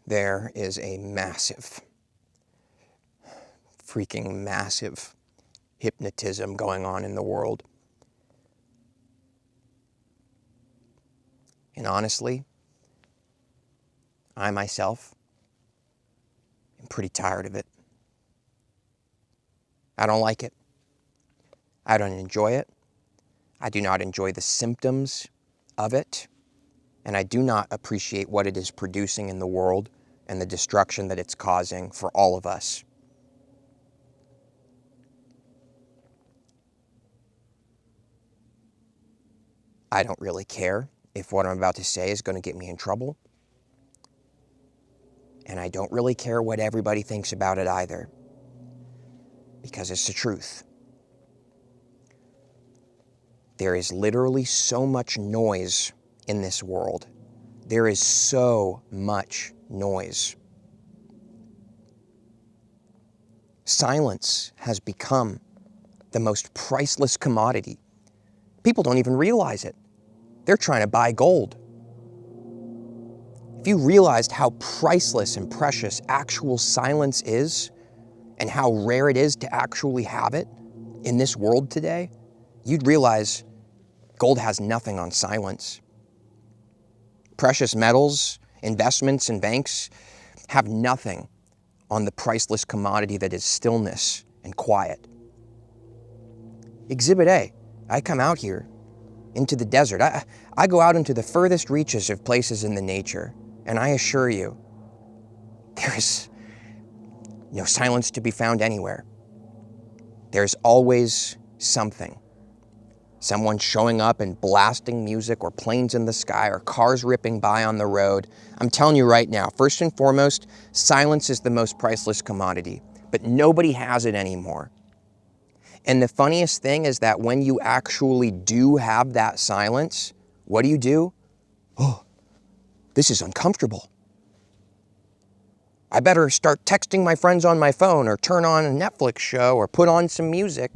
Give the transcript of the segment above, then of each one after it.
There is a massive, freaking massive hypnotism going on in the world. And honestly, I myself am pretty tired of it. I don't like it. I don't enjoy it. I do not enjoy the symptoms of it. And I do not appreciate what it is producing in the world and the destruction that it's causing for all of us. I don't really care if what I'm about to say is going to get me in trouble. And I don't really care what everybody thinks about it either, because it's the truth. There is literally so much noise in this world. There is so much noise. Silence has become the most priceless commodity. People don't even realize it. They're trying to buy gold. If you realized how priceless and precious actual silence is, and how rare it is to actually have it in this world today, you'd realize gold has nothing on silence. Precious metals, investments, and banks have nothing on the priceless commodity that is stillness and quiet. Exhibit A, I come out here into the desert. I go out into the furthest reaches of places in the nature, and I assure you, there is no silence to be found anywhere. There's always something. Someone showing up and blasting music, or planes in the sky, or cars ripping by on the road. I'm telling you right now, first and foremost, silence is the most priceless commodity, but nobody has it anymore. And the funniest thing is that when you actually do have that silence, what do? Oh, this is uncomfortable. I better start texting my friends on my phone, or turn on a Netflix show, or put on some music.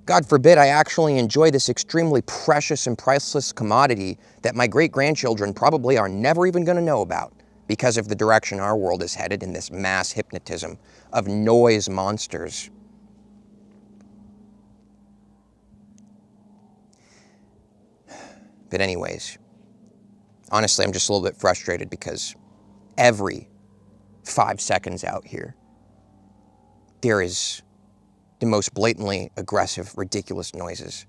God forbid I actually enjoy this extremely precious and priceless commodity that my great-grandchildren probably are never even going to know about because of the direction our world is headed in this mass hypnotism of noise monsters. But anyways, honestly, I'm just a little bit frustrated because every 5 seconds out here, there is the most blatantly aggressive, ridiculous noises.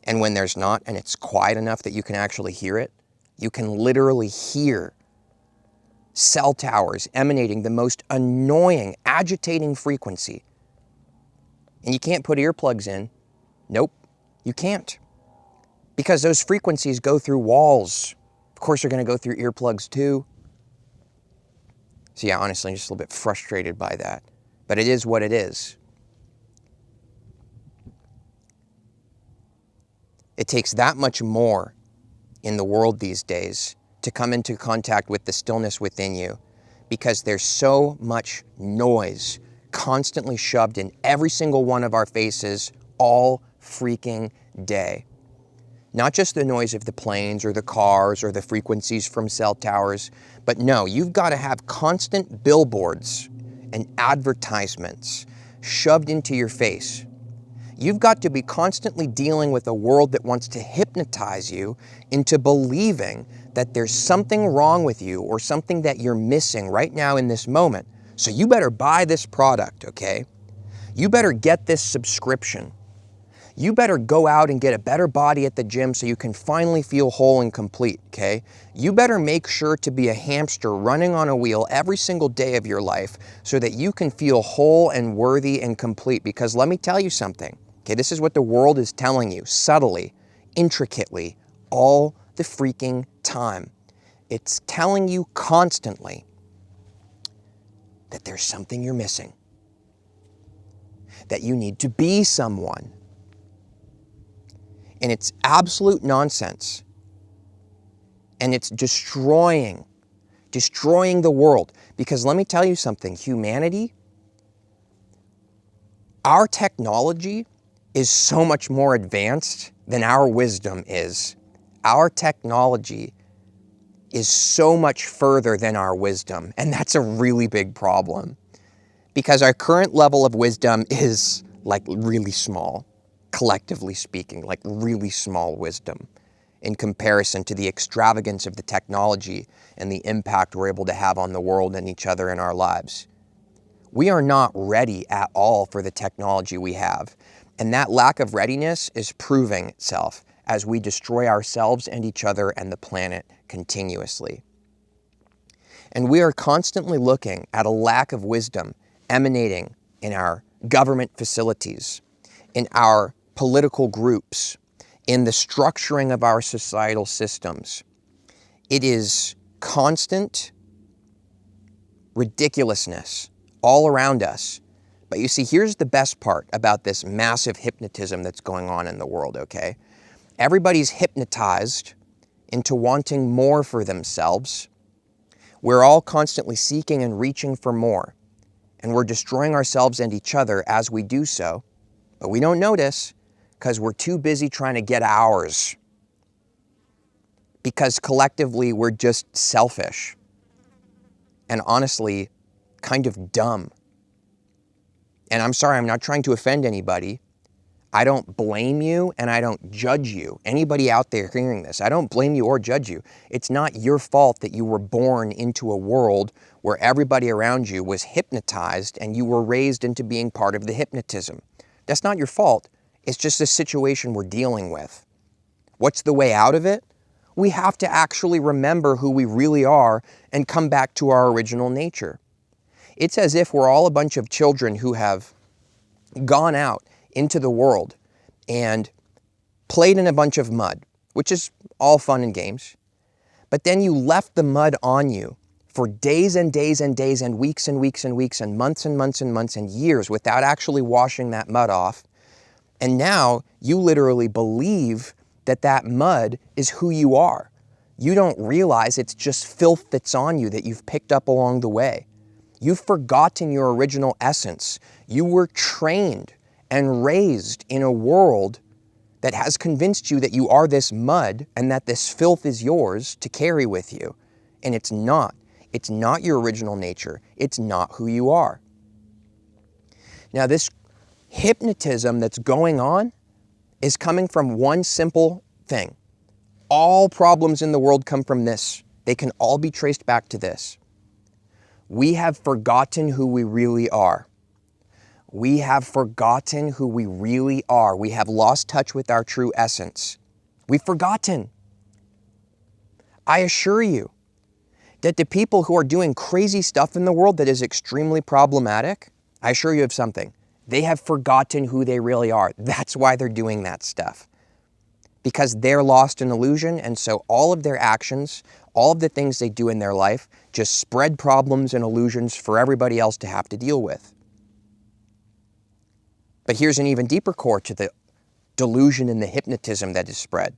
And when there's not, and it's quiet enough that you can actually hear it, you can literally hear cell towers emanating the most annoying, agitating frequency. And you can't put earplugs in. Nope, you can't. Because those frequencies go through walls. Of course, they're going to go through earplugs too. So yeah, honestly, I'm just a little bit frustrated by that. But it is what it is. It takes that much more in the world these days to come into contact with the stillness within you, because there's so much noise constantly shoved in every single one of our faces all freaking day. Not just the noise of the planes or the cars or the frequencies from cell towers, but no, you've got to have constant billboards and advertisements shoved into your face. You've got to be constantly dealing with a world that wants to hypnotize you into believing that there's something wrong with you or something that you're missing right now in this moment. So you better buy this product, okay? You better get this subscription. You better go out and get a better body at the gym so you can finally feel whole and complete, okay? You better make sure to be a hamster running on a wheel every single day of your life so that you can feel whole and worthy and complete. Because let me tell you something, okay? This is what the world is telling you subtly, intricately, all the freaking time. It's telling you constantly that there's something you're missing, that you need to be someone. And it's absolute nonsense. And it's destroying the world. Because let me tell you something, humanity, our technology is so much more advanced than our wisdom is. Our technology is so much further than our wisdom, and that's a really big problem. Because our current level of wisdom is like really small, collectively speaking, like really small wisdom in comparison to the extravagance of the technology and the impact we're able to have on the world and each other in our lives. We are not ready at all for the technology we have, and that lack of readiness is proving itself as we destroy ourselves and each other and the planet continuously. And we are constantly looking at a lack of wisdom emanating in our government facilities, in our political groups, in the structuring of our societal systems. It is constant ridiculousness all around us. But you see, here's the best part about this massive hypnotism that's going on in the world, okay? Everybody's hypnotized into wanting more for themselves. We're all constantly seeking and reaching for more. And we're destroying ourselves and each other as we do so. But we don't notice because we're too busy trying to get ours. Because collectively, we're just selfish. And honestly, kind of dumb. And I'm sorry, I'm not trying to offend anybody. I don't blame you and I don't judge you. Anybody out there hearing this, I don't blame you or judge you. It's not your fault that you were born into a world where everybody around you was hypnotized and you were raised into being part of the hypnotism. That's not your fault. It's just a situation we're dealing with. What's the way out of it? We have to actually remember who we really are and come back to our original nature. It's as if we're all a bunch of children who have gone out into the world and played in a bunch of mud, which is all fun and games. But then you left the mud on you for days and days and days and weeks and weeks and weeks and months and months and months and years without actually washing that mud off. And now you literally believe that that mud is who you are. You don't realize it's just filth that's on you that you've picked up along the way. You've forgotten your original essence. You were trained and raised in a world that has convinced you that you are this mud and that this filth is yours to carry with you. And it's not. It's not your original nature. It's not who you are. Now, this hypnotism that's going on is coming from one simple thing. All problems in the world come from this. They can all be traced back to this. We have forgotten who we really are. We have forgotten who we really are. We have lost touch with our true essence. We've forgotten. I assure you that the people who are doing crazy stuff in the world that is extremely problematic, I assure you of something. They have forgotten who they really are. That's why they're doing that stuff. Because they're lost in illusion, and so all of their actions, all of the things they do in their life, just spread problems and illusions for everybody else to have to deal with. But here's an even deeper core to the delusion and the hypnotism that is spread.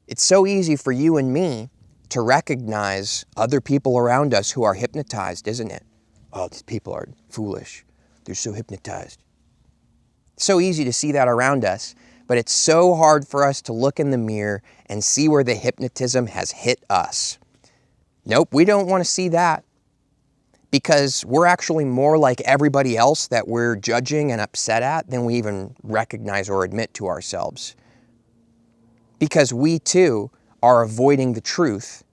It's so easy for you and me to recognize other people around us who are hypnotized, isn't it? Oh, these people are foolish. They're so hypnotized. So easy to see that around us, but it's so hard for us to look in the mirror and see where the hypnotism has hit us. Nope, we don't want to see that. Because we're actually more like everybody else that we're judging and upset at than we even recognize or admit to ourselves. Because we too are avoiding the truth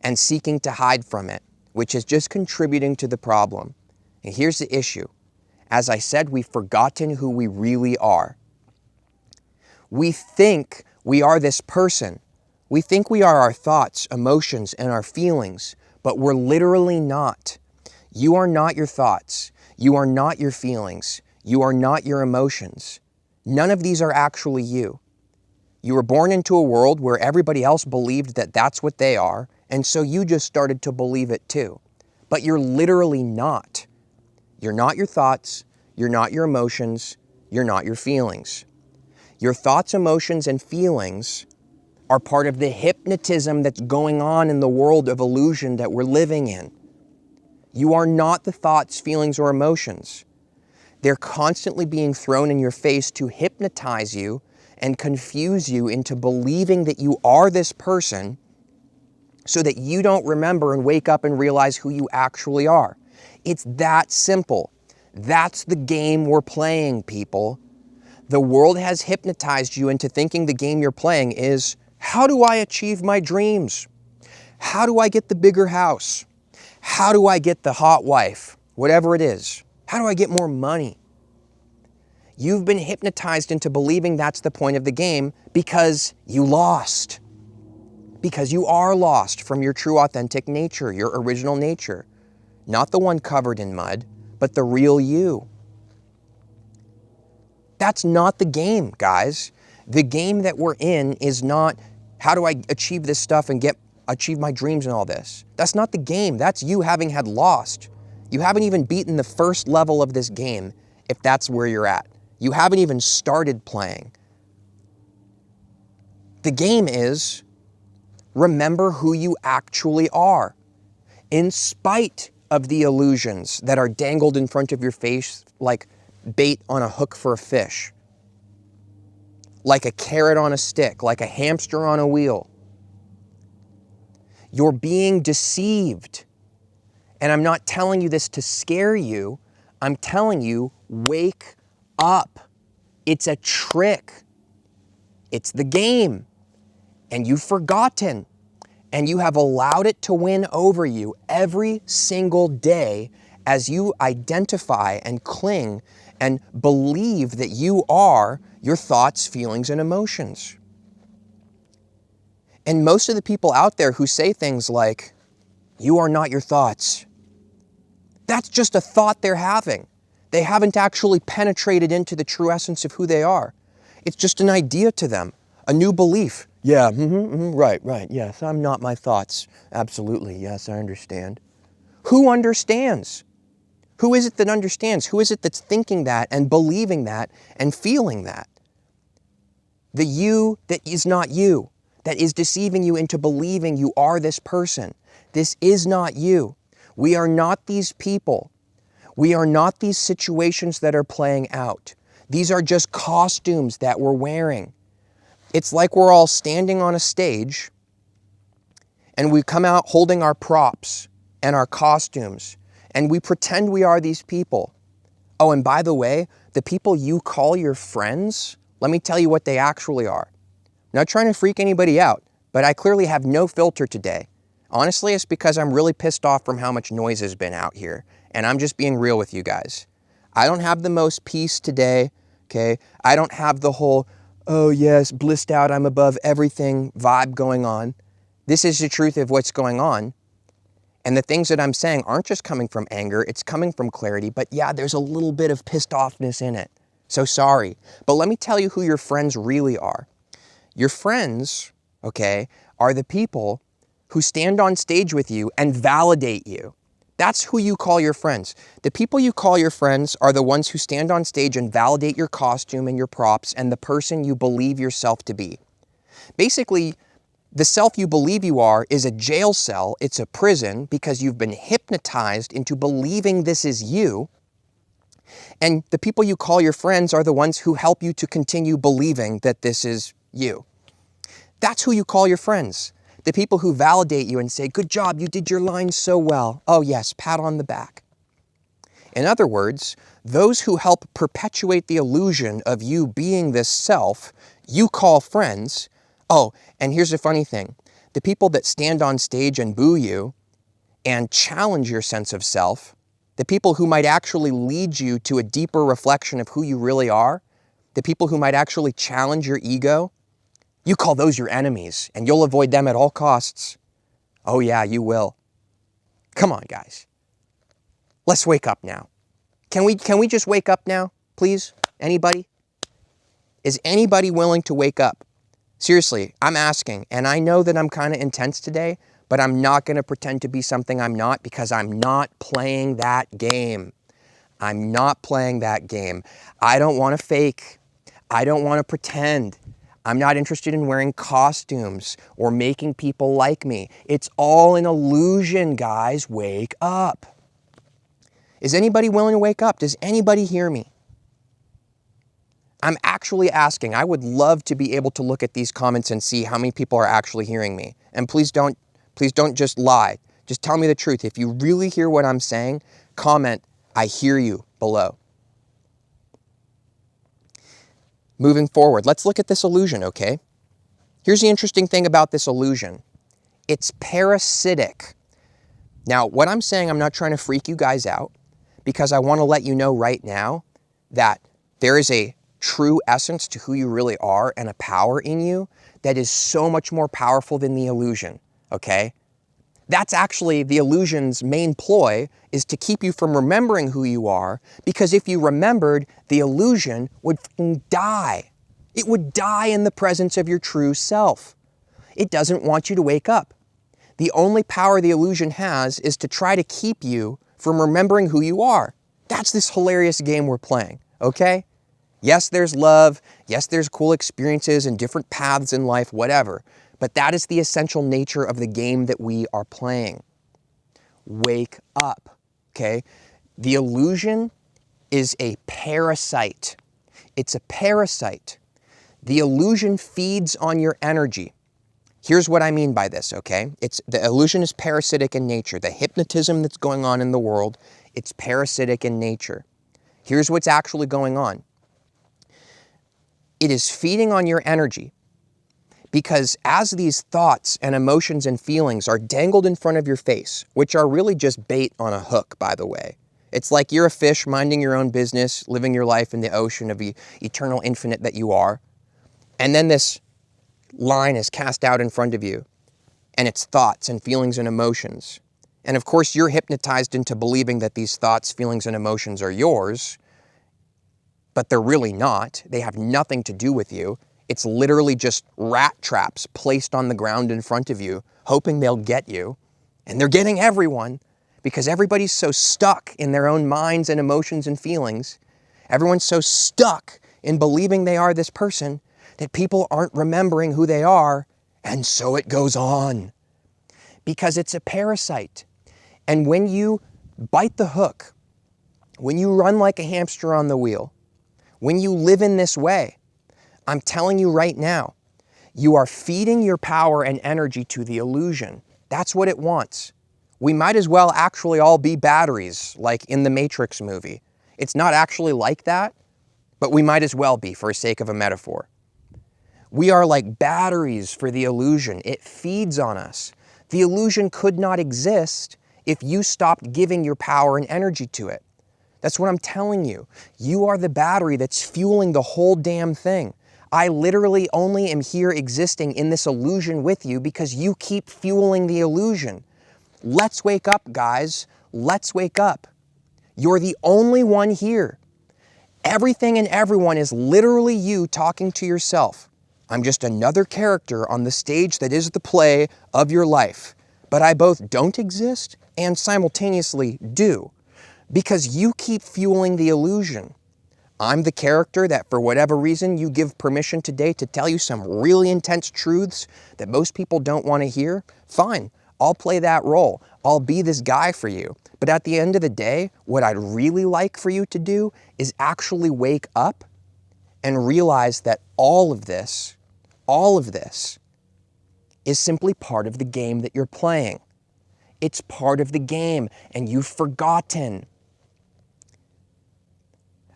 and seeking to hide from it, which is just contributing to the problem. And here's the issue. As I said, we've forgotten who we really are. We think we are this person. We think we are our thoughts, emotions, and our feelings, but we're literally not. You are not your thoughts. You are not your feelings. You are not your emotions. None of these are actually you. You were born into a world where everybody else believed that that's what they are, and so you just started to believe it too. But you're literally not. You're not your thoughts. You're not your emotions. You're not your feelings. Your thoughts, emotions, and feelings are part of the hypnotism that's going on in the world of illusion that we're living in. You are not the thoughts, feelings, or emotions. They're constantly being thrown in your face to hypnotize you and confuse you into believing that you are this person so that you don't remember and wake up and realize who you actually are. It's that simple. That's the game we're playing, people. The world has hypnotized you into thinking the game you're playing is, how do I achieve my dreams? How do I get the bigger house? How do I get the hot wife? Whatever it is. How do I get more money? You've been hypnotized into believing that's the point of the game because you lost. Because you are lost from your true authentic nature, your original nature. Not the one covered in mud, but the real you. That's not the game, guys. The game that we're in is not, how do I achieve this stuff and achieve my dreams and all this? That's not the game. That's you having had lost. You haven't even beaten the first level of this game if that's where you're at. You haven't even started playing. The game is, remember who you actually are, in spite of the illusions that are dangled in front of your face like bait on a hook for a fish, like a carrot on a stick, like a hamster on a wheel. You're being deceived. And I'm not telling you this to scare you. I'm telling you, wake up. It's a trick. It's the game. And you've forgotten. And you have allowed it to win over you every single day as you identify and cling and believe that you are your thoughts, feelings, and emotions. And most of the people out there who say things like, you are not your thoughts, that's just a thought they're having. They haven't actually penetrated into the true essence of who they are. It's just an idea to them, a new belief. Yeah, right, yes, I'm not my thoughts. Absolutely, yes, I understand. Who understands? Who is it that understands? Who is it that's thinking that and believing that and feeling that? The you that is not you, that is deceiving you into believing you are this person. This is not you. We are not these people. We are not these situations that are playing out. These are just costumes that we're wearing. It's like we're all standing on a stage and we come out holding our props and our costumes and we pretend we are these people. Oh, and by the way, the people you call your friends, let me tell you what they actually are. I'm not trying to freak anybody out, but I clearly have no filter today. Honestly, it's because I'm really pissed off from how much noise has been out here, and I'm just being real with you guys. I don't have the most peace today, okay? I don't have the whole, oh yes, blissed out, I'm above everything vibe going on. This is the truth of what's going on. And the things that I'm saying aren't just coming from anger, it's coming from clarity, but yeah, there's a little bit of pissed offness in it. So sorry. But let me tell you who your friends really are. Your friends, okay, are the people who stand on stage with you and validate you. That's who you call your friends. The people you call your friends are the ones who stand on stage and validate your costume and your props and the person you believe yourself to be. Basically, the self you believe you are is a jail cell, it's a prison, because you've been hypnotized into believing this is you. And the people you call your friends are the ones who help you to continue believing that this is you. That's who you call your friends. The people who validate you and say, good job, you did your lines so well. Oh yes, pat on the back. In other words, those who help perpetuate the illusion of you being this self, you call friends. Oh, and here's the funny thing. The people that stand on stage and boo you and challenge your sense of self, the people who might actually lead you to a deeper reflection of who you really are, the people who might actually challenge your ego, you call those your enemies and you'll avoid them at all costs. Oh yeah, you will. Come on, guys. Let's wake up now. Can we just wake up now, please? Anybody? Is anybody willing to wake up? Seriously, I'm asking, and I know that I'm kind of intense today, but I'm not going to pretend to be something I'm not because I'm not playing that game. I'm not playing that game. I don't want to fake. I don't want to pretend. I'm not interested in wearing costumes or making people like me. It's all an illusion, guys. Wake up. Is anybody willing to wake up? Does anybody hear me? I'm actually asking. I would love to be able to look at these comments and see how many people are actually hearing me. And please don't Please don't just lie. Just tell me the truth. If you really hear what I'm saying, comment, I hear you, below. Moving forward, let's look at this illusion, okay? Here's the interesting thing about this illusion. It's parasitic. Now, what I'm saying, I'm not trying to freak you guys out, because I want to let you know right now that there is a true essence to who you really are and a power in you that is so much more powerful than the illusion, okay? That's actually the illusion's main ploy, is to keep you from remembering who you are, because if you remembered, the illusion would die. It would die in the presence of your true self. It doesn't want you to wake up. The only power the illusion has is to try to keep you from remembering who you are. That's this hilarious game we're playing, okay? Yes, there's love. Yes, there's cool experiences and different paths in life, whatever. But that is the essential nature of the game that we are playing. Wake up, okay? The illusion is a parasite. It's a parasite. The illusion feeds on your energy. Here's what I mean by this, okay? The illusion is parasitic in nature. The hypnotism that's going on in the world, it's parasitic in nature. Here's what's actually going on. It is feeding on your energy, because as these thoughts and emotions and feelings are dangled in front of your face, which are really just bait on a hook, by the way. It's like you're a fish minding your own business, living your life in the ocean of the eternal infinite that you are. And then this line is cast out in front of you, and it's thoughts and feelings and emotions. And of course, you're hypnotized into believing that these thoughts, feelings, and emotions are yours, but they're really not. They have nothing to do with you. It's literally just rat traps placed on the ground in front of you, hoping they'll get you. And they're getting everyone, because everybody's so stuck in their own minds and emotions and feelings. Everyone's so stuck in believing they are this person that people aren't remembering who they are, and so it goes on. Because it's a parasite. And when you bite the hook, when you run like a hamster on the wheel, when you live in this way, I'm telling you right now, you are feeding your power and energy to the illusion. That's what it wants. We might as well actually all be batteries, like in the Matrix movie. It's not actually like that, but we might as well be, for the sake of a metaphor. We are like batteries for the illusion. It feeds on us. The illusion could not exist if you stopped giving your power and energy to it. That's what I'm telling you. You are the battery that's fueling the whole damn thing. I literally only am here existing in this illusion with you because you keep fueling the illusion. Let's wake up, guys. Let's wake up. You're the only one here. Everything and everyone is literally you talking to yourself. I'm just another character on the stage that is the play of your life. But I both don't exist and simultaneously do, because you keep fueling the illusion. I'm the character that, for whatever reason, you give permission today to tell you some really intense truths that most people don't want to hear. Fine, I'll play that role. I'll be this guy for you. But at the end of the day, what I'd really like for you to do is actually wake up and realize that all of this is simply part of the game that you're playing. It's part of the game, and you've forgotten.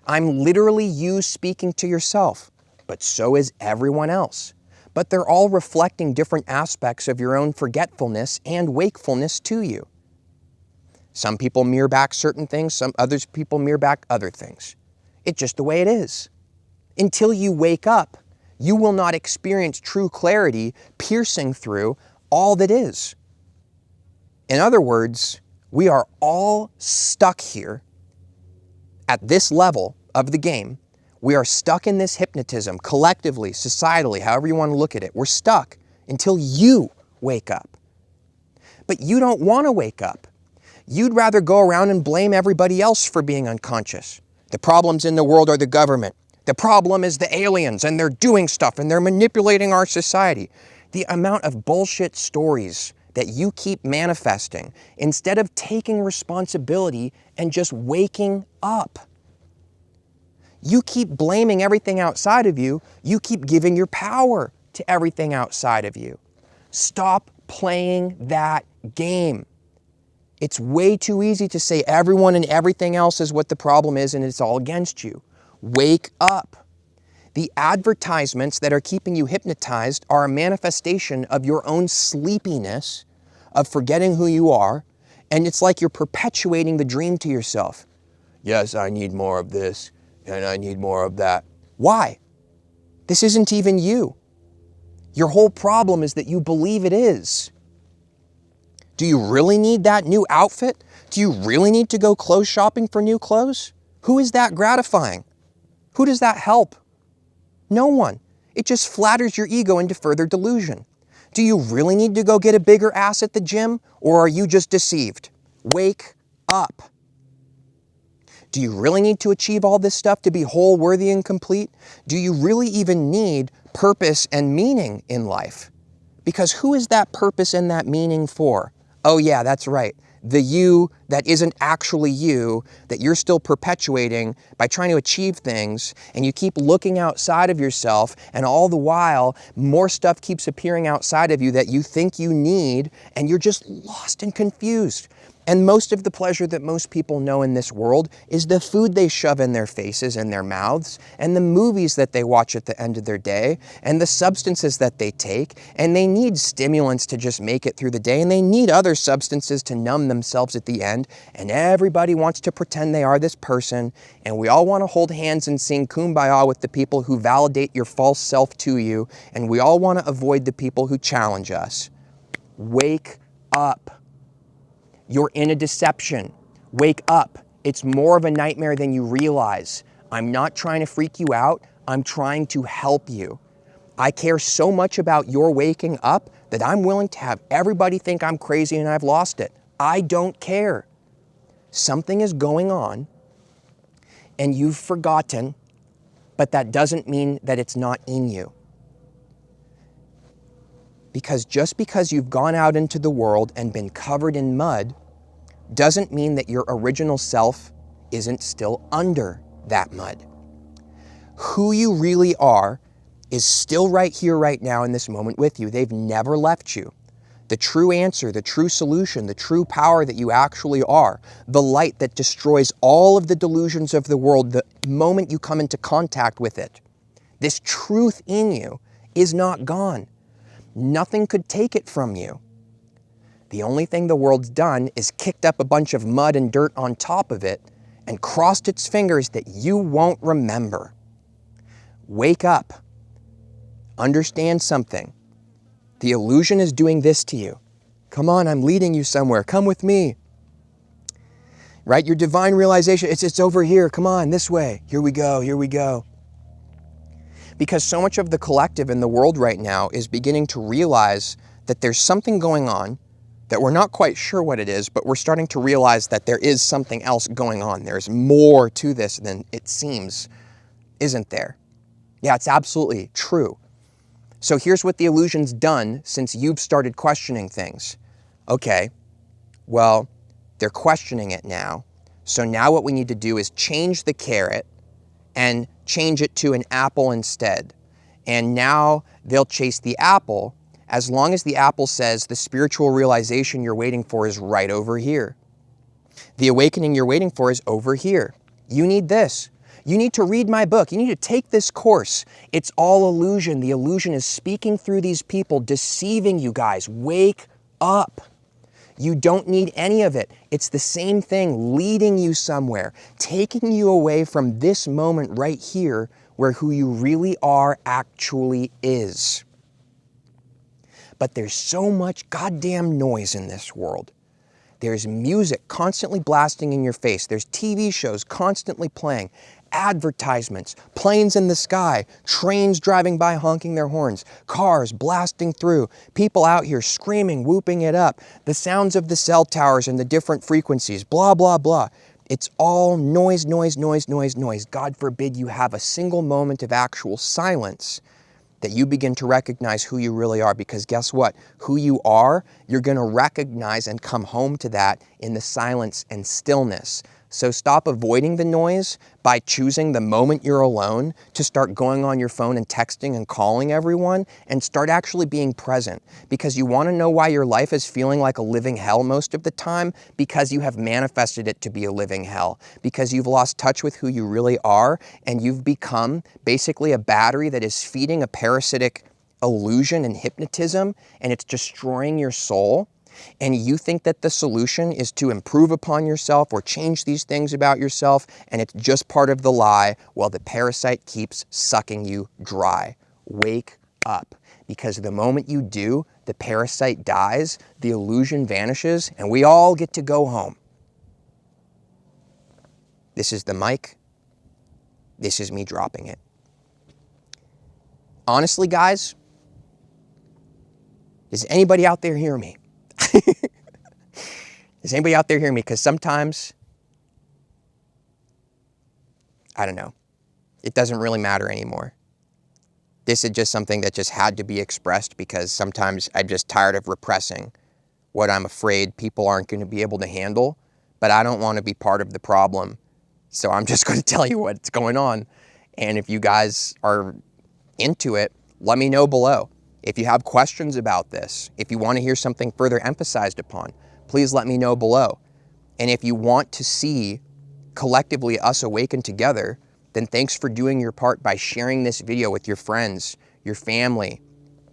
I'm literally you speaking to yourself, but so is everyone else. But they're all reflecting different aspects of your own forgetfulness and wakefulness to you. Some people mirror back certain things, some others people mirror back other things. It's just the way it is. Until you wake up, you will not experience true clarity piercing through all that is. In other words, we are all stuck here at this level of the game. We are stuck in this hypnotism, collectively, societally, however you want to look at it. We're stuck until you wake up. But you don't want to wake up. You'd rather go around and blame everybody else for being unconscious. The problems in the world are the government. The problem is the aliens, and they're doing stuff, and they're manipulating our society. The amount of bullshit stories that you keep manifesting instead of taking responsibility and just waking up. You keep blaming everything outside of you. You keep giving your power to everything outside of you. Stop playing that game. It's way too easy to say everyone and everything else is what the problem is and it's all against you. Wake up. The advertisements that are keeping you hypnotized are a manifestation of your own sleepiness, of forgetting who you are, and it's like you're perpetuating the dream to yourself. Yes, I need more of this, and I need more of that. Why? This isn't even you. Your whole problem is that you believe it is. Do you really need that new outfit? Do you really need to go clothes shopping for new clothes? Who is that gratifying? Who does that help? No one. It just flatters your ego into further delusion. Do you really need to go get a bigger ass at the gym, or are you just deceived? Wake up. Do you really need to achieve all this stuff to be whole, worthy, and complete? Do you really even need purpose and meaning in life? Because who is that purpose and that meaning for? Oh yeah, that's right. The you that isn't actually you, that you're still perpetuating by trying to achieve things, and you keep looking outside of yourself, and all the while, more stuff keeps appearing outside of you that you think you need, and you're just lost and confused. And most of the pleasure that most people know in this world is the food they shove in their faces and their mouths, and the movies that they watch at the end of their day, and the substances that they take, and they need stimulants to just make it through the day, and they need other substances to numb themselves at the end, and everybody wants to pretend they are this person, and we all want to hold hands and sing Kumbaya with the people who validate your false self to you, and we all want to avoid the people who challenge us. Wake up. You're in a deception. Wake up. It's more of a nightmare than you realize. I'm not trying to freak you out. I'm trying to help you. I care so much about your waking up that I'm willing to have everybody think I'm crazy and I've lost it. I don't care. Something is going on and you've forgotten, but that doesn't mean that it's not in you. Because just because you've gone out into the world and been covered in mud doesn't mean that your original self isn't still under that mud. Who you really are is still right here, right now in this moment with you. They've never left you. The true answer, the true solution, the true power that you actually are, the light that destroys all of the delusions of the world the moment you come into contact with it. This truth in you is not gone. Nothing could take it from you. The only thing the world's done is kicked up a bunch of mud and dirt on top of it and crossed its fingers that you won't remember. Wake up. Understand something. The illusion is doing this to you. Come on, I'm leading you somewhere. Come with me. Right? Your divine realization, it's over here. Come on, this way. Here we go, here we go. Because so much of the collective in the world right now is beginning to realize that there's something going on that we're not quite sure what it is, but we're starting to realize that there is something else going on. There's more to this than it seems, isn't there? Yeah, it's absolutely true. So here's what the illusion's done since you've started questioning things. Okay, well, they're questioning it now. So now what we need to do is change the carrot and change it to an apple instead. And now they'll chase the apple as long as the apple says the spiritual realization you're waiting for is right over here. The awakening you're waiting for is over here. You need this. You need to read my book. You need to take this course. It's all illusion. The illusion is speaking through these people, deceiving you guys. Wake up. You don't need any of it. It's the same thing leading you somewhere, taking you away from this moment right here where who you really are actually is. But there's so much goddamn noise in this world. There's music constantly blasting in your face. There's TV shows constantly playing, advertisements, planes in the sky, trains driving by honking their horns, cars blasting through, people out here screaming, whooping it up, the sounds of the cell towers and the different frequencies, blah, blah, blah. It's all noise, noise, noise, noise, noise. God forbid you have a single moment of actual silence that you begin to recognize who you really are, because guess what? Who you are, you're going to recognize and come home to that in the silence and stillness. So stop avoiding the noise by choosing the moment you're alone to start going on your phone and texting and calling everyone, and start actually being present. Because you want to know why your life is feeling like a living hell most of the time? Because you have manifested it to be a living hell. Because you've lost touch with who you really are, and you've become basically a battery that is feeding a parasitic illusion and hypnotism, and it's destroying your soul. And you think that the solution is to improve upon yourself or change these things about yourself, and it's just part of the lie while the parasite keeps sucking you dry. Wake up, because the moment you do, the parasite dies, the illusion vanishes, and we all get to go home. This is the mic. This is me dropping it. Honestly, guys, does anybody out there hear me? Does anybody out there hear me? Because sometimes, I don't know, it doesn't really matter anymore. This is just something that just had to be expressed, because sometimes I'm just tired of repressing what I'm afraid people aren't going to be able to handle, but I don't want to be part of the problem. So I'm just going to tell you what's going on. And if you guys are into it, let me know below. If you have questions about this, if you want to hear something further emphasized upon, please let me know below. And if you want to see collectively us awaken together, then thanks for doing your part by sharing this video with your friends, your family.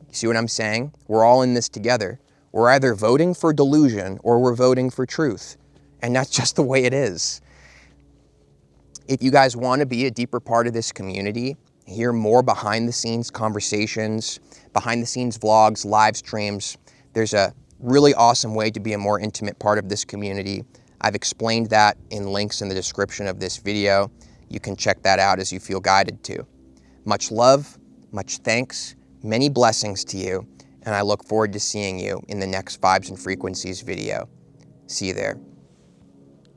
You see what I'm saying? We're all in this together. We're either voting for delusion or we're voting for truth. And that's just the way it is. If you guys want to be a deeper part of this community, hear more behind the scenes conversations, behind the scenes vlogs, live streams, there's a really awesome way to be a more intimate part of this community. I've explained that in links in the description of this video. You can check that out as you feel guided to. Much love, much thanks, many blessings to you, and I look forward to seeing you in the next Vibes and Frequencies video. See you there.